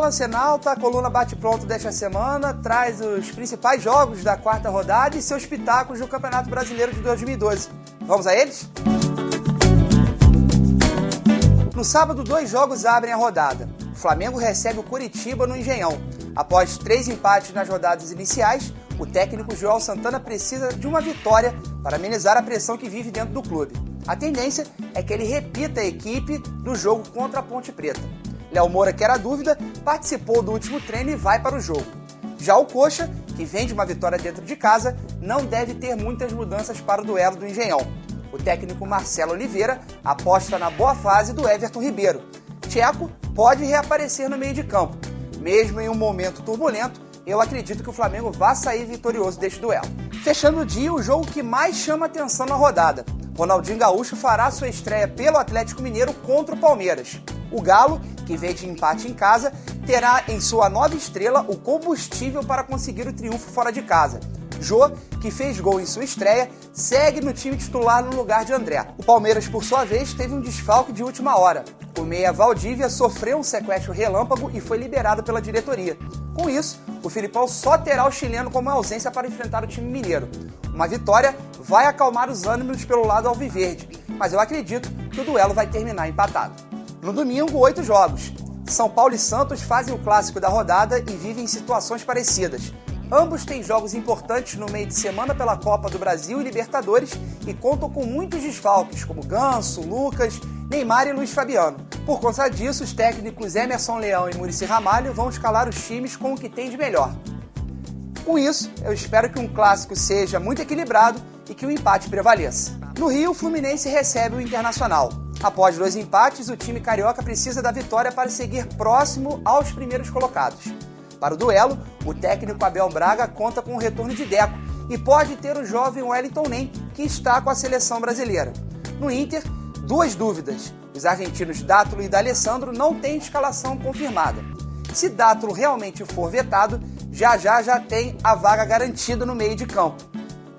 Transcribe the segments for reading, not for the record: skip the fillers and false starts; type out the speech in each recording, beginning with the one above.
Lance Enalta, a coluna Bate-Pronto desta semana traz os principais jogos da quarta rodada e seus pitacos do Campeonato Brasileiro de 2012. Vamos a eles? No sábado, 2 jogos abrem a rodada. O Flamengo recebe o Coritiba no Engenhão. Após 3 empates nas rodadas iniciais, o técnico Joel Santana precisa de uma vitória para amenizar a pressão que vive dentro do clube. A tendência é que ele repita a equipe do jogo contra a Ponte Preta. Léo Moura, que era dúvida, participou do último treino e vai para o jogo. Já o Coxa, que vem de uma vitória dentro de casa, não deve ter muitas mudanças para o duelo do Engenhão. O técnico Marcelo Oliveira aposta na boa fase do Everton Ribeiro. Tcheco pode reaparecer no meio de campo. Mesmo em um momento turbulento, eu acredito que o Flamengo vai sair vitorioso deste duelo. Fechando o dia, o jogo que mais chama atenção na rodada. Ronaldinho Gaúcho fará sua estreia pelo Atlético Mineiro contra o Palmeiras. O Galo, que veio de empate em casa, terá em sua nova estrela o combustível para conseguir o triunfo fora de casa. Jô, que fez gol em sua estreia, segue no time titular no lugar de André. O Palmeiras, por sua vez, teve um desfalque de última hora. O meia Valdívia sofreu um sequestro relâmpago e foi liberado pela diretoria. Com isso, o Filipão só terá o chileno como ausência para enfrentar o time mineiro. Uma vitória vai acalmar os ânimos pelo lado alviverde, mas eu acredito que o duelo vai terminar empatado. No domingo, 8 jogos. São Paulo e Santos fazem o clássico da rodada e vivem situações parecidas. Ambos têm jogos importantes no meio de semana pela Copa do Brasil e Libertadores e contam com muitos desfalques, como Ganso, Lucas, Neymar e Luiz Fabiano. Por conta disso, os técnicos Emerson Leão e Muricy Ramalho vão escalar os times com o que tem de melhor. Com isso, eu espero que um clássico seja muito equilibrado e que o empate prevaleça. No Rio, o Fluminense recebe o Internacional. Após 2 empates, o time carioca precisa da vitória para seguir próximo aos primeiros colocados. Para o duelo, o técnico Abel Braga conta com o retorno de Deco e pode ter o jovem Wellington Nem, que está com a seleção brasileira. No Inter, 2 dúvidas. Os argentinos Dátulo e D'Alessandro não têm escalação confirmada. Se Dátulo realmente for vetado, já tem a vaga garantida no meio de campo.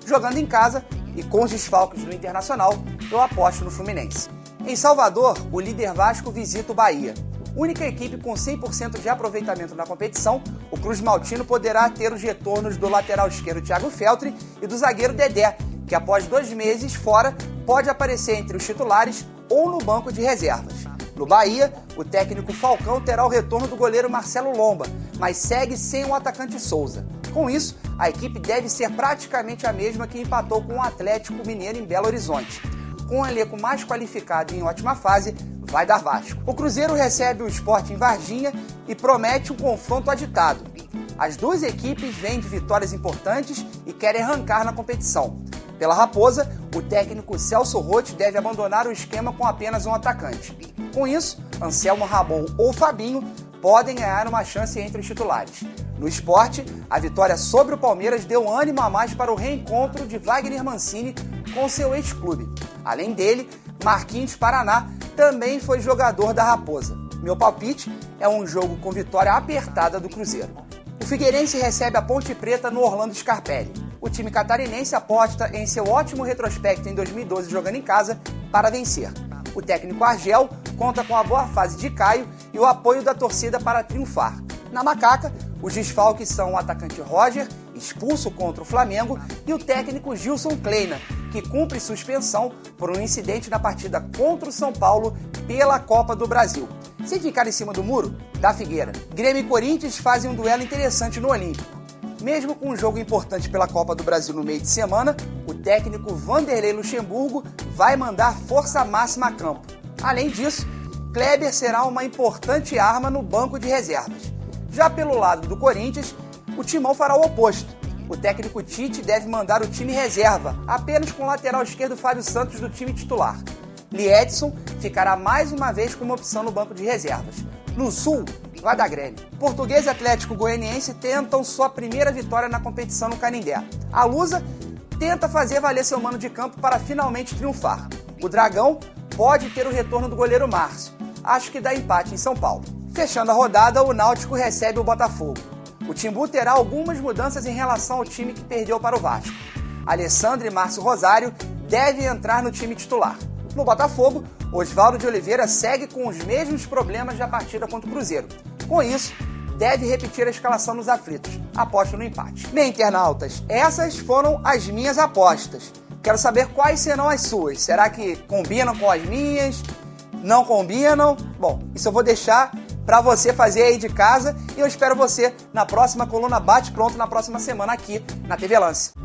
Jogando em casa e com os desfalques do Internacional, eu aposto no Fluminense. Em Salvador, o líder Vasco visita o Bahia. Única equipe com 100% de aproveitamento na competição, o Cruz Maltino poderá ter os retornos do lateral esquerdo Thiago Feltre e do zagueiro Dedé, que após 2 meses fora pode aparecer entre os titulares ou no banco de reservas. No Bahia, o técnico Falcão terá o retorno do goleiro Marcelo Lomba, mas segue sem o atacante Souza. Com isso, a equipe deve ser praticamente a mesma que empatou com o Atlético Mineiro em Belo Horizonte. Com um elenco mais qualificado e em ótima fase, vai dar Vasco. O Cruzeiro recebe o Sport em Varginha e promete um confronto agitado. As 2 equipes vêm de vitórias importantes e querem arrancar na competição. Pela Raposa, o técnico Celso Roth deve abandonar o esquema com apenas um atacante. Com isso, Anselmo Ramon ou Fabinho podem ganhar uma chance entre os titulares. No Sport, a vitória sobre o Palmeiras deu ânimo a mais para o reencontro de Wagner Mancini com seu ex-clube. Além dele, Marquinhos Paraná também foi jogador da Raposa. Meu palpite é um jogo com vitória apertada do Cruzeiro. O Figueirense recebe a Ponte Preta no Orlando Scarpelli. O time catarinense aposta em seu ótimo retrospecto em 2012 jogando em casa para vencer. O técnico Argel conta com a boa fase de Caio e o apoio da torcida para triunfar. Na Macaca, os desfalques são o atacante Roger, expulso contra o Flamengo, e o técnico Gilson Kleina, que cumpre suspensão por um incidente na partida contra o São Paulo pela Copa do Brasil. Sem ficar em cima do muro, da Figueira, Grêmio e Corinthians fazem um duelo interessante no Olímpico. Mesmo com um jogo importante pela Copa do Brasil no meio de semana, o técnico Vanderlei Luxemburgo vai mandar força máxima a campo. Além disso, Kleber será uma importante arma no banco de reservas. Já pelo lado do Corinthians, o Timão fará o oposto. O técnico Tite deve mandar o time reserva, apenas com o lateral esquerdo Fábio Santos do time titular. Liedson ficará mais uma vez como opção no banco de reservas. No Sul, vai dar Grêmio. Português e Atlético Goianiense tentam sua primeira vitória na competição no Canindé. A Lusa tenta fazer valer seu mano de campo para finalmente triunfar. O Dragão pode ter o retorno do goleiro Márcio. Acho que dá empate em São Paulo. Fechando a rodada, o Náutico recebe o Botafogo. O Timbu terá algumas mudanças em relação ao time que perdeu para o Vasco. Alessandro e Márcio Rosário devem entrar no time titular. No Botafogo, Oswaldo de Oliveira segue com os mesmos problemas da partida contra o Cruzeiro. Com isso, deve repetir a escalação nos aflitos. Aposto no empate. Bem, internautas, essas foram as minhas apostas. Quero saber quais serão as suas. Será que combinam com as minhas? Não combinam? Bom, isso eu vou deixar para você fazer aí de casa e eu espero você na próxima coluna Bate Pronto na próxima semana aqui na TV Lance.